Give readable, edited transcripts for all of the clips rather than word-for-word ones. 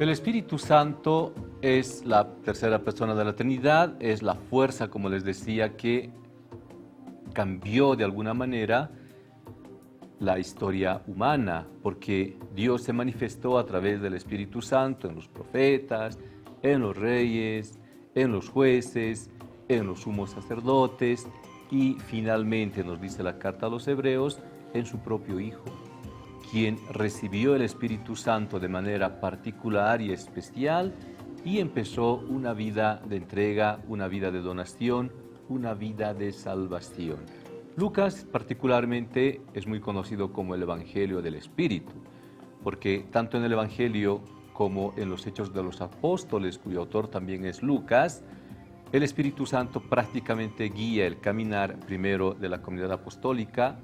El Espíritu Santo es la tercera persona de la Trinidad, es la fuerza, como les decía, que cambió de alguna manera la historia humana, porque Dios se manifestó a través del Espíritu Santo en los profetas, en los reyes, en los jueces, en los sumos sacerdotes y finalmente, nos dice la carta a los Hebreos, en su propio Hijo, quien recibió el Espíritu Santo de manera particular y especial y empezó una vida de entrega, una vida de donación, una vida de salvación. Lucas particularmente es muy conocido como el Evangelio del Espíritu, porque tanto en el Evangelio como en los Hechos de los Apóstoles, cuyo autor también es Lucas, el Espíritu Santo prácticamente guía el caminar primero de la comunidad apostólica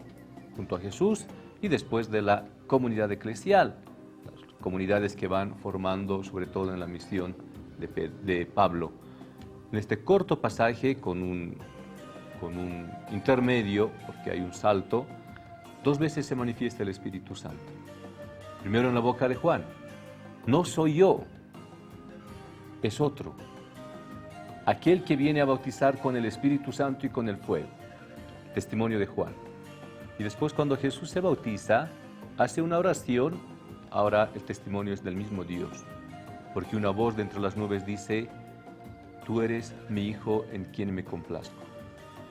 junto a Jesús y después de la comunidad eclesial, las comunidades que van formando sobre todo en la misión de Pablo. En este corto pasaje con un intermedio, porque hay un salto, 2 veces se manifiesta el Espíritu Santo. Primero en la boca de Juan, no soy yo, es otro, aquel que viene a bautizar con el Espíritu Santo y con el fuego, testimonio de Juan. Y después cuando Jesús se bautiza, hace una oración, ahora el testimonio es del mismo Dios, porque una voz de entre las nubes dice, tú eres mi Hijo en quien me complazco,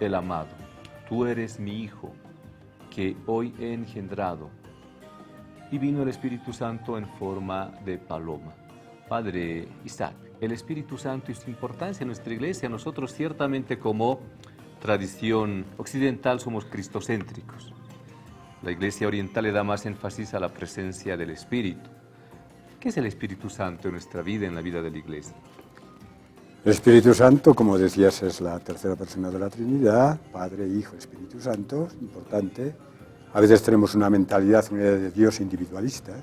el amado, tú eres mi Hijo que hoy he engendrado. Y vino el Espíritu Santo en forma de paloma. Padre Isaac, el Espíritu Santo y su importancia en nuestra iglesia, nosotros ciertamente como tradición occidental somos cristocéntricos. La iglesia oriental le da más énfasis a la presencia del Espíritu. ¿Qué es el Espíritu Santo en nuestra vida, en la vida de la iglesia? El Espíritu Santo, como decías, es la tercera persona de la Trinidad, Padre, Hijo, Espíritu Santo, importante. A veces tenemos una mentalidad, una idea de Dios individualista,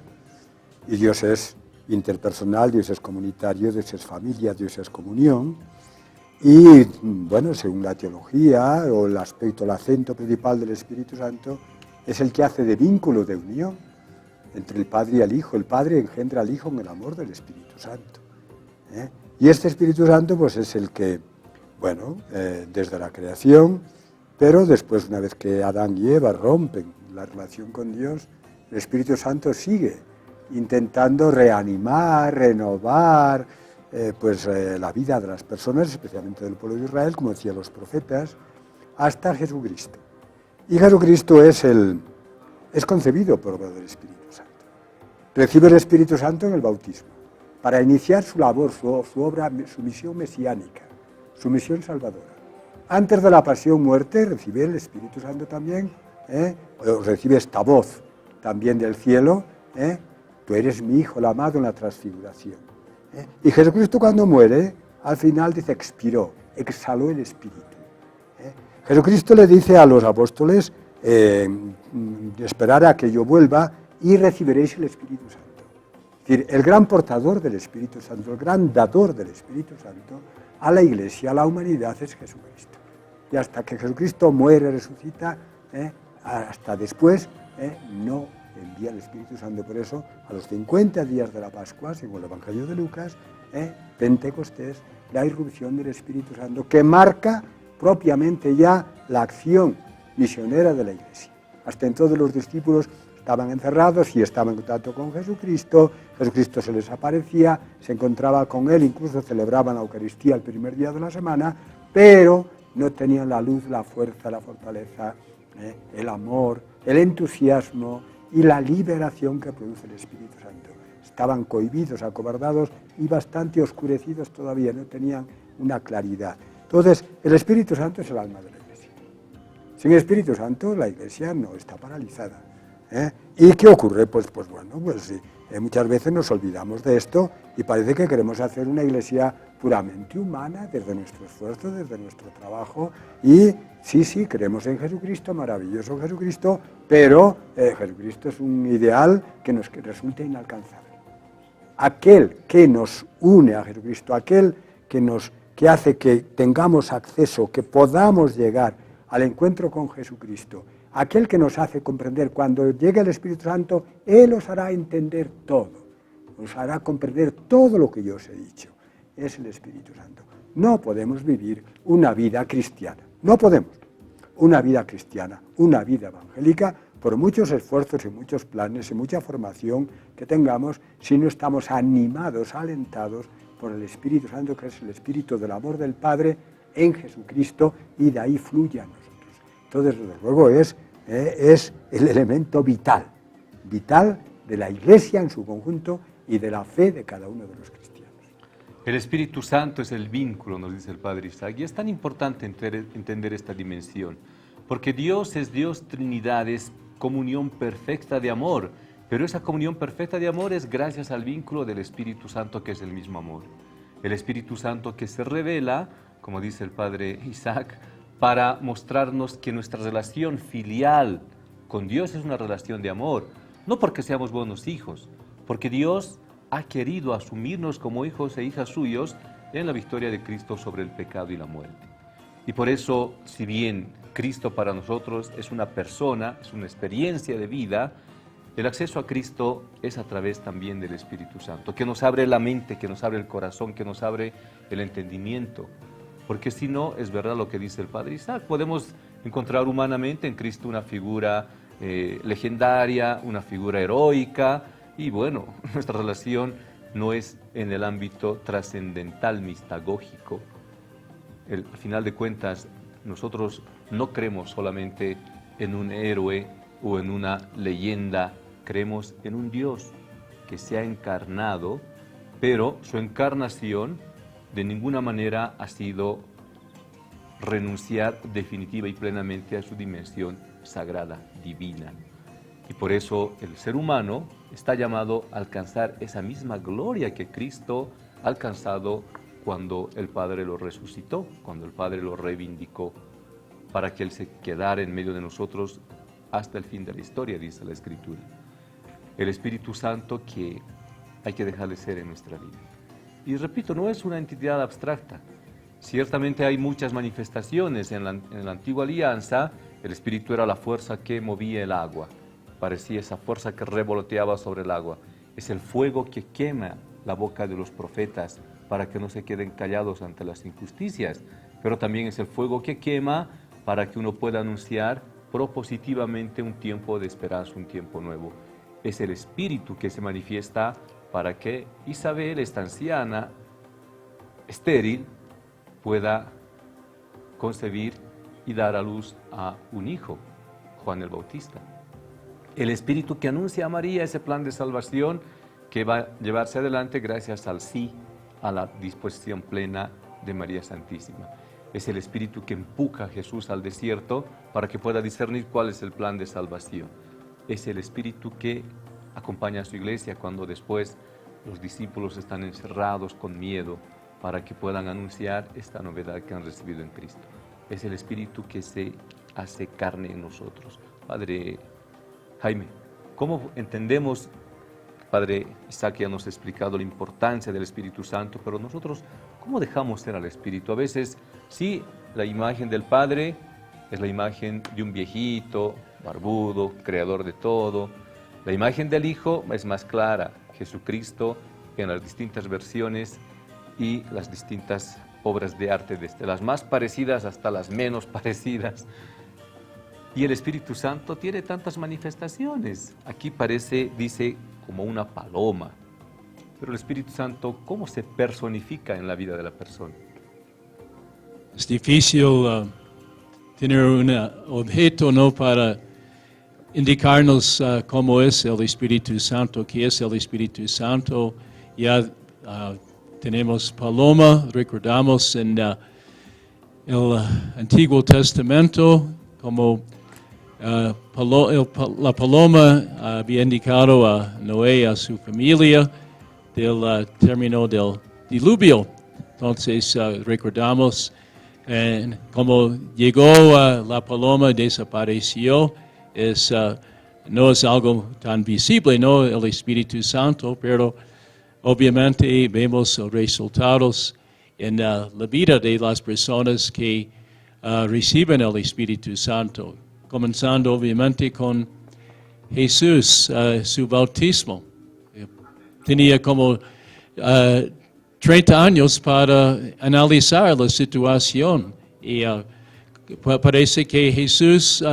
y Dios es interpersonal, Dios es comunitario, Dios es familia, Dios es comunión. Y, bueno, según la teología, o el aspecto, el acento principal del Espíritu Santo, es el que hace de vínculo de unión entre el Padre y el Hijo. El Padre engendra al Hijo en el amor del Espíritu Santo. Y este Espíritu Santo pues es el que, bueno, desde la creación, pero después una vez que Adán y Eva rompen la relación con Dios, el Espíritu Santo sigue intentando reanimar, renovar la vida de las personas, especialmente del pueblo de Israel, como decían los profetas, hasta Jesucristo. Y Jesucristo es concebido por obra del Espíritu Santo. Recibe el Espíritu Santo en el bautismo, para iniciar su labor, su obra, su misión mesiánica, su misión salvadora. Antes de la pasión-muerte recibe el Espíritu Santo también, recibe esta voz también del cielo, tú eres mi Hijo, el amado, en la transfiguración. Y Jesucristo cuando muere, al final dice, expiró, exhaló el Espíritu. Jesucristo le dice a los apóstoles, esperar a que yo vuelva y recibiréis el Espíritu Santo. Es decir, el gran portador del Espíritu Santo, el gran dador del Espíritu Santo a la Iglesia, a la humanidad, es Jesucristo. Y hasta que Jesucristo muere, resucita, hasta después, no envía el Espíritu Santo. Por eso, a los 50 días de la Pascua, según el Evangelio de Lucas, Pentecostés, la irrupción del Espíritu Santo, que marca propiamente ya la acción misionera de la Iglesia. Hasta entonces los discípulos estaban encerrados y estaban en contacto con Jesucristo, Jesucristo se les aparecía, se encontraba con Él, incluso celebraban la Eucaristía el primer día de la semana, pero no tenían la luz, la fuerza, la fortaleza, el amor, el entusiasmo y la liberación que produce el Espíritu Santo. Estaban cohibidos, acobardados y bastante oscurecidos todavía, no tenían una claridad. Entonces, el Espíritu Santo es el alma de la Iglesia. Sin el Espíritu Santo, la Iglesia no está paralizada. ¿Y qué ocurre? Muchas veces nos olvidamos de esto y parece que queremos hacer una Iglesia puramente humana, desde nuestro esfuerzo, desde nuestro trabajo. Y sí, creemos en Jesucristo, maravilloso Jesucristo, pero Jesucristo es un ideal que nos resulta inalcanzable. Aquel que nos une a Jesucristo, aquel que hace que tengamos acceso, que podamos llegar al encuentro con Jesucristo, aquel que nos hace comprender, cuando llegue el Espíritu Santo, Él os hará entender todo. os hará comprender todo lo que yo os he dicho. Es el Espíritu Santo. No podemos vivir una vida cristiana. No podemos. Una vida cristiana, una vida evangélica, por muchos esfuerzos y muchos planes y mucha formación que tengamos, si no estamos animados, alentados por el Espíritu Santo, que es el Espíritu del amor del Padre en Jesucristo, y de ahí fluye a nosotros. Entonces, desde luego, es el elemento vital de la Iglesia en su conjunto y de la fe de cada uno de los cristianos. El Espíritu Santo es el vínculo, nos dice el Padre Isaac, y es tan importante entender esta dimensión, porque Dios es Dios Trinidad, es comunión perfecta de amor, pero esa comunión perfecta de amor es gracias al vínculo del Espíritu Santo, que es el mismo amor. El Espíritu Santo que se revela, como dice el Padre Isaac, para mostrarnos que nuestra relación filial con Dios es una relación de amor, no porque seamos buenos hijos, porque Dios ha querido asumirnos como hijos e hijas suyos en la victoria de Cristo sobre el pecado y la muerte. Y por eso, si bien Cristo para nosotros es una persona, es una experiencia de vida, el acceso a Cristo es a través también del Espíritu Santo, que nos abre la mente, que nos abre el corazón, que nos abre el entendimiento. Porque si no, es verdad lo que dice el Padre Isaac, podemos encontrar humanamente en Cristo una figura legendaria, una figura heroica, y bueno, nuestra relación no es en el ámbito trascendental, mistagógico. Al final de cuentas, nosotros no creemos solamente en un héroe o en una leyenda, creemos en un Dios que se ha encarnado, pero su encarnación de ninguna manera ha sido renunciar definitiva y plenamente a su dimensión sagrada, divina. Y por eso el ser humano está llamado a alcanzar esa misma gloria que Cristo ha alcanzado cuando el Padre lo resucitó, cuando el Padre lo reivindicó, para que Él se quedara en medio de nosotros hasta el fin de la historia, dice la Escritura. El Espíritu Santo que hay que dejarle ser en nuestra vida. Y repito, no es una entidad abstracta. Ciertamente hay muchas manifestaciones. En la antigua alianza, el Espíritu era la fuerza que movía el agua. Parecía esa fuerza que revoloteaba sobre el agua. Es el fuego que quema la boca de los profetas para que no se queden callados ante las injusticias. Pero también es el fuego que quema para que uno pueda anunciar propositivamente un tiempo de esperanza, un tiempo nuevo. Es el Espíritu que se manifiesta para que Isabel, esta anciana, estéril, pueda concebir y dar a luz a un hijo, Juan el Bautista. El Espíritu que anuncia a María ese plan de salvación que va a llevarse adelante gracias al sí, a la disposición plena de María Santísima. Es el Espíritu que empuja a Jesús al desierto para que pueda discernir cuál es el plan de salvación. Es el Espíritu que acompaña a su iglesia cuando después los discípulos están encerrados con miedo para que puedan anunciar esta novedad que han recibido en Cristo. Es el Espíritu que se hace carne en nosotros. Padre Jaime, ¿cómo entendemos? Padre Isaac ya nos ha explicado la importancia del Espíritu Santo, pero nosotros, ¿cómo dejamos ser al Espíritu? A veces, sí, la imagen del Padre es la imagen de un viejito, barbudo, creador de todo. La imagen del Hijo es más clara, Jesucristo en las distintas versiones y las distintas obras de arte, desde las más parecidas hasta las menos parecidas. Y el Espíritu Santo tiene tantas manifestaciones. Aquí parece, dice, como una paloma. Pero el Espíritu Santo, ¿cómo se personifica en la vida de la persona? Es difícil tener un objeto, ¿no?, para indicarnos cómo es el Espíritu Santo, qué es el Espíritu Santo. Ya tenemos paloma, recordamos en el Antiguo Testamento como la paloma había indicado a Noé, a su familia, del término del diluvio. Entonces recordamos como llegó la paloma y desapareció. No es algo tan visible, ¿no?, el Espíritu Santo, pero obviamente vemos resultados en la vida de las personas que reciben el Espíritu Santo, comenzando obviamente con Jesús, su bautismo. tenía como 30 años para analizar la situación. Y parece que Jesús,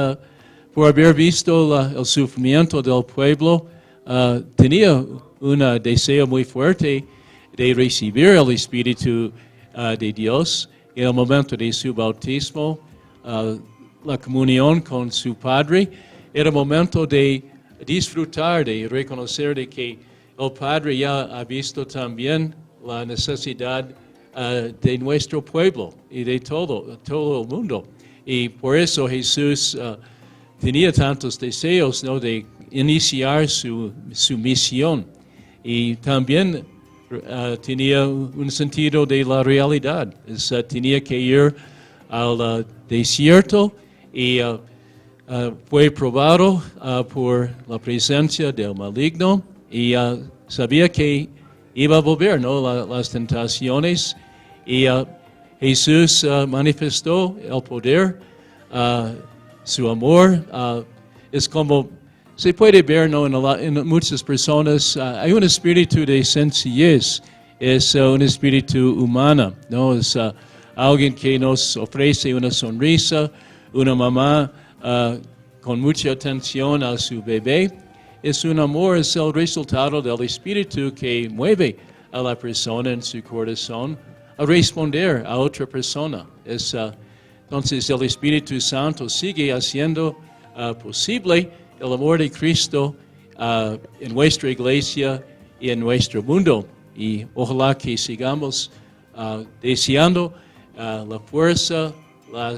por haber visto el sufrimiento del pueblo, tenía un deseo muy fuerte de recibir el Espíritu de Dios. En el momento de su bautismo, la comunión con su Padre, era momento de disfrutar, de reconocer de que el Padre ya ha visto también la necesidad de nuestro pueblo y de todo el mundo. Y por eso Jesús tenía tantos deseos, ¿no?, de iniciar su misión. Y también tenía un sentido de la realidad. Tenía que ir al desierto y fue probado por la presencia del maligno y sabía que iba a volver, ¿no?, las tentaciones. Y Jesús manifestó el poder, su amor. Es como se puede ver, ¿no?, en muchas personas, hay un espíritu de sencillez, es un espíritu humano, ¿no? Es alguien que nos ofrece una sonrisa, una mamá con mucha atención a su bebé. Es un amor, es el resultado del espíritu que mueve a la persona en su corazón a responder a otra persona. Entonces el Espíritu Santo sigue haciendo posible el amor de Cristo en nuestra iglesia y en nuestro mundo. Y ojalá que sigamos deseando la fuerza, la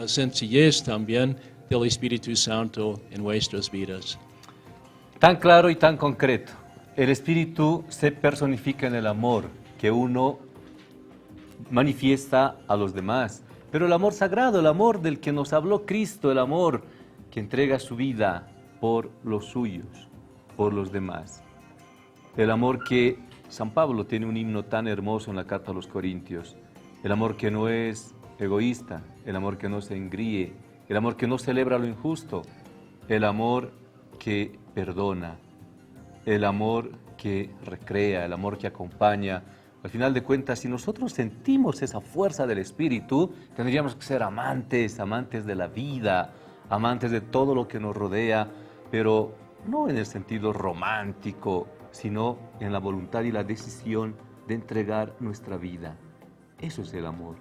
sencillez también del Espíritu Santo en nuestras vidas. Tan claro y tan concreto. El Espíritu se personifica en el amor que uno manifiesta a los demás. Pero el amor sagrado, el amor del que nos habló Cristo, el amor que entrega su vida por los suyos, por los demás. El amor que San Pablo tiene un himno tan hermoso en la carta a los Corintios. El amor que no es egoísta, el amor que no se engríe, el amor que no celebra lo injusto, el amor que perdona, el amor que recrea, el amor que acompaña. Al final de cuentas, si nosotros sentimos esa fuerza del Espíritu, tendríamos que ser amantes de la vida, amantes de todo lo que nos rodea, pero no en el sentido romántico, sino en la voluntad y la decisión de entregar nuestra vida. Eso es el amor.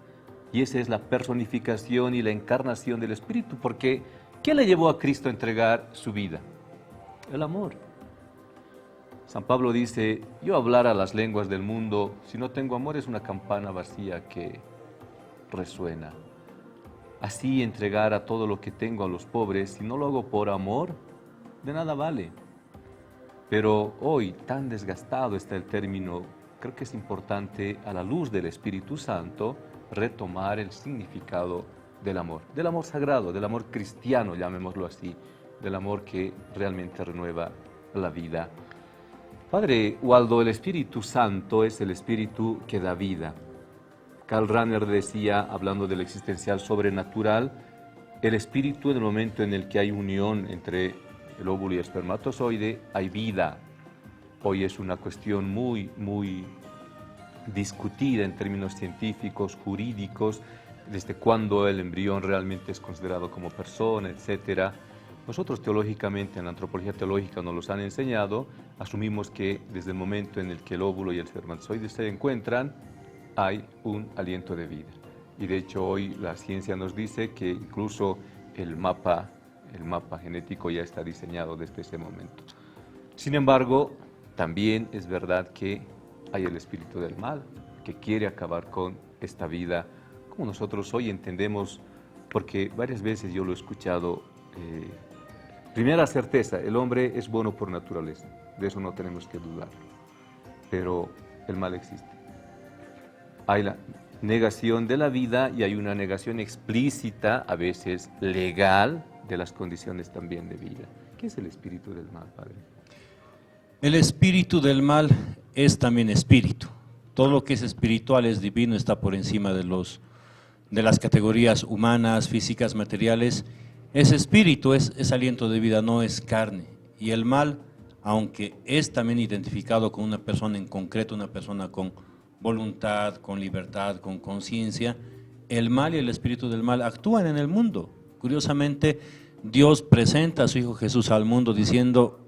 Y esa es la personificación y la encarnación del Espíritu, porque ¿qué le llevó a Cristo a entregar su vida? El amor. San Pablo dice, yo hablar a las lenguas del mundo, si no tengo amor es una campana vacía que resuena. Así entregar a todo lo que tengo a los pobres, si no lo hago por amor, de nada vale. Pero hoy, tan desgastado está el término, creo que es importante, a la luz del Espíritu Santo, retomar el significado del amor sagrado, del amor cristiano, llamémoslo así, del amor que realmente renueva la vida. Padre Waldo, el Espíritu Santo es el Espíritu que da vida. Karl Rahner decía, hablando del existencial sobrenatural, el Espíritu en el momento en el que hay unión entre el óvulo y el espermatozoide, hay vida. Hoy es una cuestión muy discutida en términos científicos, jurídicos, desde cuándo el embrión realmente es considerado como persona, etcétera. Nosotros teológicamente, en la antropología teológica nos los han enseñado, asumimos que desde el momento en el que el óvulo y el espermatozoide se encuentran, hay un aliento de vida. Y de hecho hoy la ciencia nos dice que incluso el mapa genético ya está diseñado desde ese momento. Sin embargo, también es verdad que hay el espíritu del mal, que quiere acabar con esta vida, como nosotros hoy entendemos, porque varias veces yo lo he escuchado. Primera certeza, el hombre es bueno por naturaleza, de eso no tenemos que dudar, pero el mal existe. Hay la negación de la vida y hay una negación explícita, a veces legal, de las condiciones también de vida. ¿Qué es el espíritu del mal, Padre? El espíritu del mal es también espíritu. Todo lo que es espiritual es divino, está por encima de las categorías humanas, físicas, materiales. Es espíritu, es aliento de vida, no es carne. Y el mal aunque es también identificado con una persona en concreto, una persona con voluntad, con libertad, con conciencia, el mal y el espíritu del mal actúan en el mundo. Curiosamente, Dios presenta a su Hijo Jesús al mundo diciendo,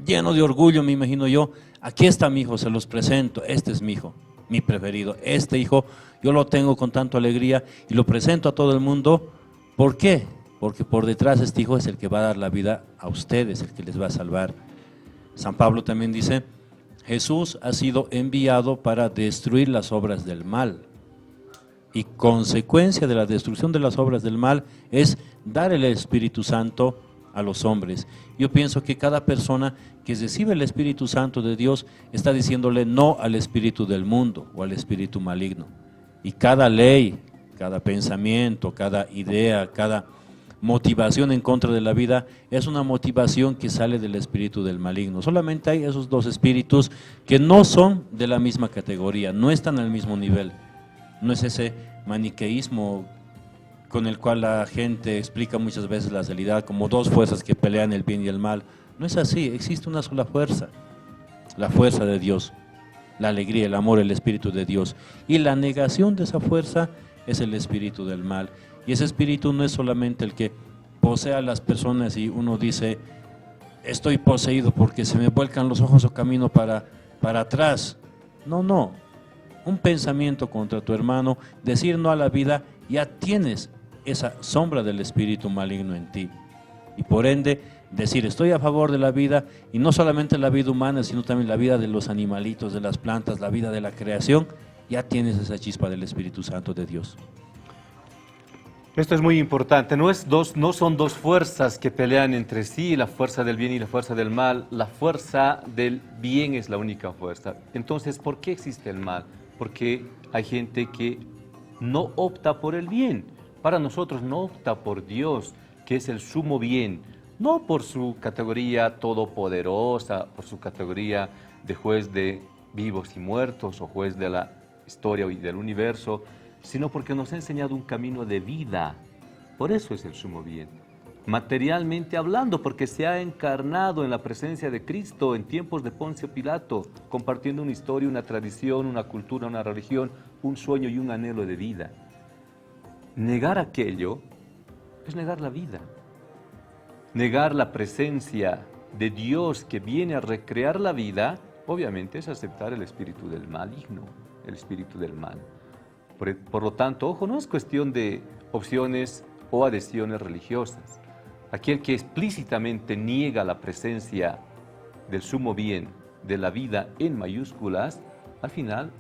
lleno de orgullo me imagino yo, aquí está mi hijo, se los presento, este es mi hijo, mi preferido, este hijo yo lo tengo con tanta alegría y lo presento a todo el mundo. ¿Por qué? Porque por detrás este hijo es el que va a dar la vida a ustedes, el que les va a salvar. San Pablo también dice, Jesús ha sido enviado para destruir las obras del mal. Y consecuencia de la destrucción de las obras del mal es dar el Espíritu Santo a los hombres. Yo pienso que cada persona que recibe el Espíritu Santo de Dios está diciéndole no al espíritu del mundo o al espíritu maligno. Y cada ley, cada pensamiento, cada idea, cada motivación en contra de la vida es una motivación que sale del espíritu del maligno. Solamente hay esos dos espíritus que no son de la misma categoría, no están al mismo nivel. No es ese maniqueísmo con el cual la gente explica muchas veces la realidad como dos fuerzas que pelean el bien y el mal. No es así, existe una sola fuerza, la fuerza de Dios, la alegría, el amor, el espíritu de Dios. Y la negación de esa fuerza es el espíritu del mal. Y ese espíritu no es solamente el que posee a las personas y uno dice, estoy poseído porque se me vuelcan los ojos o camino para atrás. No, no. Un pensamiento contra tu hermano, decir no a la vida, ya tienes esa sombra del espíritu maligno en ti. Y por ende, decir estoy a favor de la vida, y no solamente la vida humana, sino también la vida de los animalitos, de las plantas, la vida de la creación, ya tienes esa chispa del Espíritu Santo de Dios. Esto es muy importante, no son dos fuerzas que pelean entre sí, la fuerza del bien y la fuerza del mal. La fuerza del bien es la única fuerza. Entonces, ¿por qué existe el mal? Porque hay gente que no opta por el bien. Para nosotros no opta por Dios, que es el sumo bien, no por su categoría todopoderosa, por su categoría de juez de vivos y muertos o juez de la historia y del universo, sino porque nos ha enseñado un camino de vida. Por eso es el sumo bien. Materialmente hablando, porque se ha encarnado en la presencia de Cristo en tiempos de Poncio Pilato, compartiendo una historia, una tradición, una cultura, una religión, un sueño y un anhelo de vida. Negar aquello es negar la vida. Negar la presencia de Dios que viene a recrear la vida, obviamente es aceptar el espíritu del maligno, el espíritu del mal. Por lo tanto, ojo, no es cuestión de opciones o adhesiones religiosas. Aquel que explícitamente niega la presencia del sumo bien, de la vida en mayúsculas, al final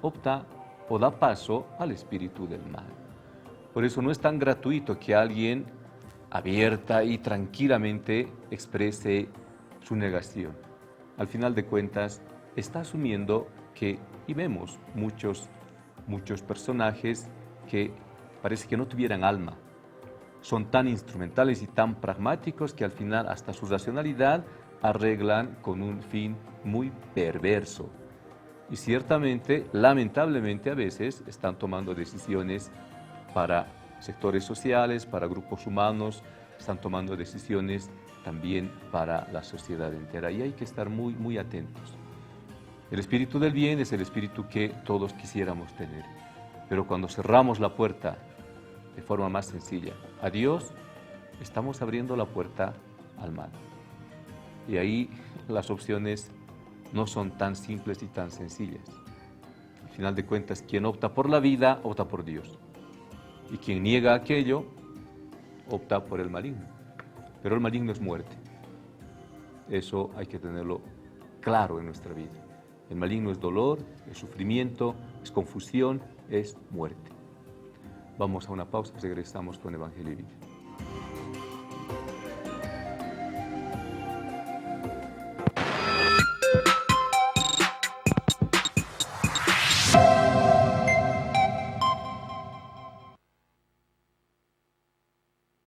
opta o da paso al espíritu del mal. Por eso no es tan gratuito que alguien abierta y tranquilamente exprese su negación. Al final de cuentas, está asumiendo que, y vemos muchos personajes que parece que no tuvieran alma. Son tan instrumentales y tan pragmáticos que al final hasta su racionalidad arreglan con un fin muy perverso. Y ciertamente, lamentablemente a veces están tomando decisiones para sectores sociales, para grupos humanos, están tomando decisiones también para la sociedad entera. Y hay que estar muy, muy atentos. El espíritu del bien es el espíritu que todos quisiéramos tener. Pero cuando cerramos la puerta de forma más sencilla a Dios, estamos abriendo la puerta al mal. Y ahí las opciones no son tan simples y tan sencillas. Al final de cuentas, quien opta por la vida, opta por Dios. Y quien niega aquello, opta por el maligno. Pero el maligno es muerte. Eso hay que tenerlo claro en nuestra vida. El maligno es dolor, es sufrimiento, es confusión, es muerte. Vamos a una pausa, regresamos con Evangelio y Vida.